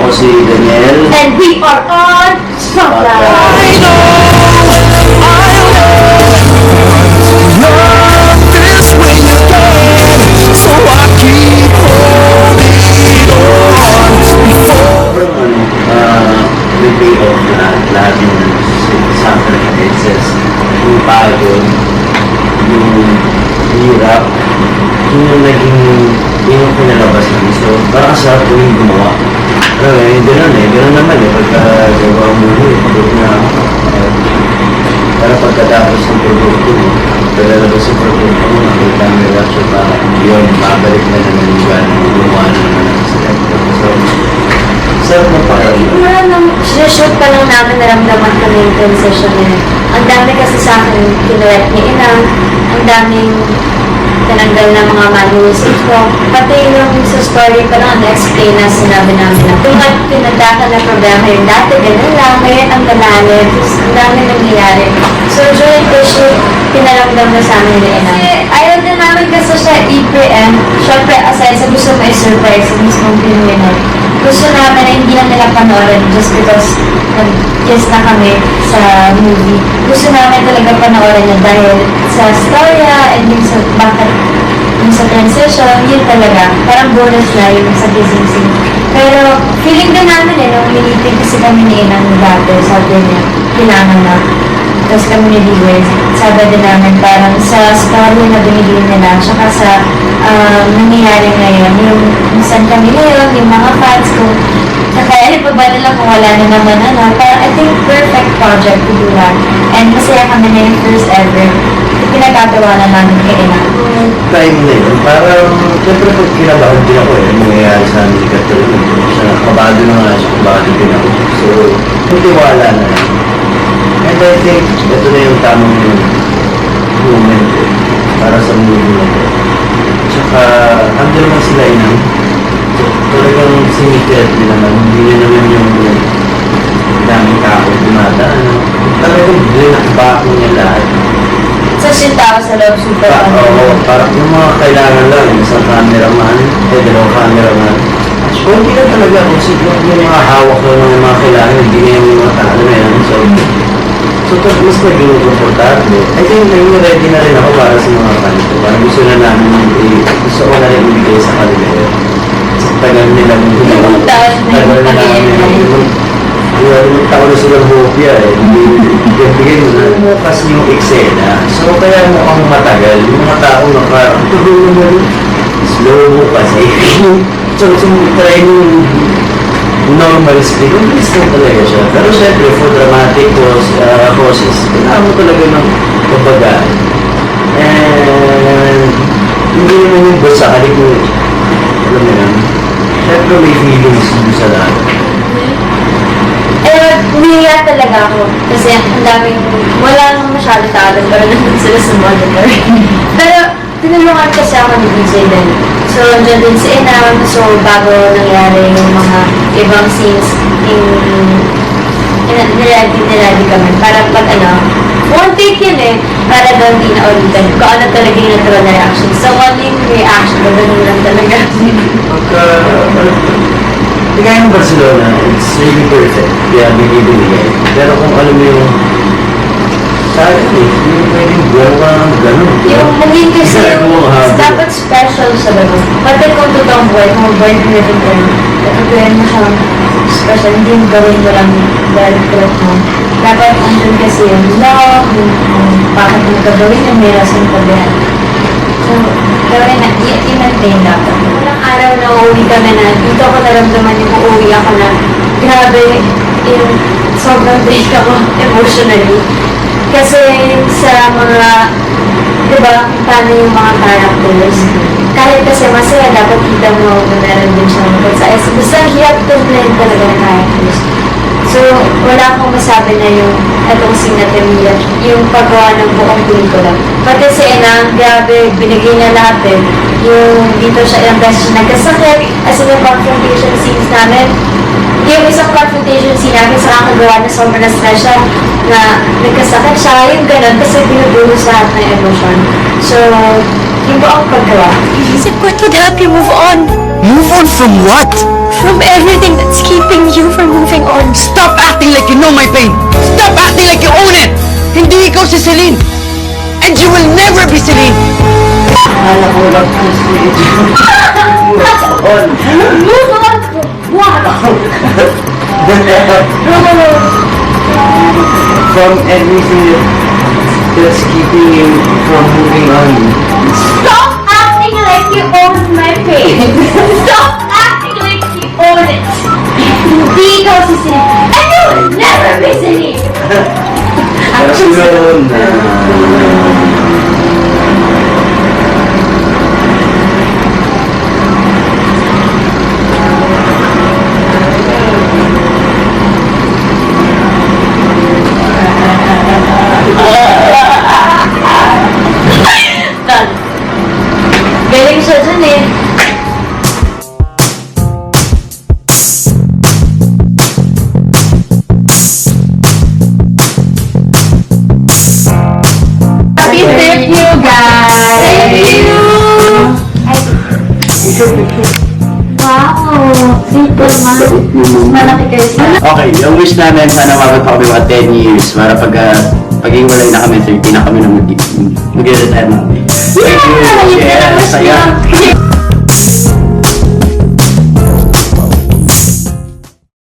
Ako si Daniel. And we are on Spotlight! May pay off na lahat yung sacrifices, yung pagod, yung hirap, yun yung pinalabas namin. So, parang sarap ko yung gumawa. Pero gano'n naman pagka gawa mo pagod na para pagkatapos ng produkto mo, pagkalabas yung produkto mo, nakita mo yung reaction para yun, mabalik na naman yung gano'n, gumawa na naman ang selector. So, sarap mo parang Wala nang, sinushoot pa lang namin naramdaman kami yung transition niya. Ang dami kasi sa akin kinuwet ni Inang, ang daming tinanggal na mga manuscripts ko. Pati yung sa story pa lang, na-explain na sinabi namin na kung at pinagdakan na problema yung dati, ganun lang, ngayon ang ganalit, ang dami nangyayari. So during the shoot, pinaramdam na sa amin ni Inang. Ayaw din namin kasi siya i-preempt. Siyempre, aside sa gusto may surprise, mismong pinwinner. Gusto namin na hindi na nila panoorin just because nag-guest na kami sa movie. Gusto namin talaga panoorin niya dahil sa storya and yung sa bakit yung sa transition, yun talaga. Parang bonus na yung sa kissing scene. Pero feeling din namin nung minipin kasi kami ni Inang dati, sabi niya, kailangan na. Tapos kami ni D-Ways, sabi din namin parang sa story na binigyan nila, tsaka sa nangyayari ngayon, yung saan kami ngayon, yung mga fans ko, kaya pa ba nila kung wala na naman parang I think perfect project to do that. And masaya kami na yung first ever. Pinagagawa na namin kay Ina. time na yun, parang siyempre pag kinabahan din ako nangyayari sa amin ni Catherine. Siya nakabado na nga siya, kabado din ako. So, nutiwala na lang. And I think, ito na yung tamang moment para sa movie na ito. Tsaka, ando naman sila Inang. Talagang sinikret din naman, hindi na naman yung daming tao dumadaan. Talagang binakbako niya lahat. So, yung tao sa loob, super Oo, parang yung mga kailangan lang, isang cameraman, dalawang cameraman. So, hindi na talaga, kung sino yung mga hawak lang ng mga kailangan, hindi na yung mga tao na yan. So mas naging komportable. I think naging ready na rin ako para sa mga kanito. Parang gusto na namin, gusto ko na rin ibigay sa kanila yun. Sa tagal nilang Yung taon na yung tagal yung taon na silang hopya bigay mo na bukas yung eksena. So kaya mukhang matagal. Yung mga tao na parang slow mo kasi. So try mo normal speed, mabilis lang talaga siya. Pero syempre, for dramatic process, kailangan mo talaga ng kabagaan. And hindi naman yung basta halik mo, alam mo yan, syempre may feelings mo sa lahat. Umiiyak talaga ako. Kasi ang daming, wala nang masyado tao, pero nandun sila sa monitor. Pero, tinulungan kasi ako ni DJ din. So, dyan din si Inang. So, bago nangyari yung mga ibang scenes, niready kami. Para pag one take yun para doon di na ulitin. Kung ano talaga yung natural na reaction. So, only reaction, ganun lang talaga. Pagka, tigay ng Barcelona, it's really perfect. Kaya binibigay. Pero kung alam mo yung sa akin hindi pwedeng gawa ng gano'n. Yung movie kasi dapat special siya ba? Pati kung totoong buhay, kung buhay na rin ko, gagawin mo siyang special, hindi yung gawin mo lang dahil trip mo. Dapat andun kasi yung love, yung bakit mo gagawin yung may rason pa din. So, gawin na, i-maintain dapat. Walang araw na uuwi kami na, dito ako naramdaman yung uuwi ako na, grabe, yung sobrang break ako emotionally. Kasi sa mga, di ba, paano yung mga characters, kahit kasi masaya, dapat kita mo na meron din siyang magkasaya. So, basta hirap to blend talaga ng characters. So, wala akong masabi na yung itong scene na Temiya, yung paggawa ng buong pelikula. Pati si Inang, grabe, binigay niya lahat yung dito siya, ilang beses siya nagkasakit, as in yung confrontation scenes namin, yung isang confrontation scene namin sa kakagawa na sobrang na-stress siya, na nagkasakit siya, yung ganun, kasi binubuhos lahat ng emotion. So, yung buong paggawa. Isip ko, it would help you move on. Move on from what? From everything that's keeping you from moving on. Stop acting like you know my pain! Stop acting like you own it! Hindi ikaw si Celine! And you will never be Celine! Akala ko lang kasi move on. Move on! What? From everything that's keeping you from moving on. Stop acting like you own my pain. Stop acting like you own it. Hindi ikaw si Celine. And you will never be Celine. Pero siguro na Galing siya dun eh. Happy trip you guys! Thank you! Wow! Simple man. Malaki kayo sa... okay, yung wish namin sana mabot pa kami mga 10 years para pag-iwalay na kami, 30 na kami na mag-retire namin. Thank you! Yeah! Yeah, saya!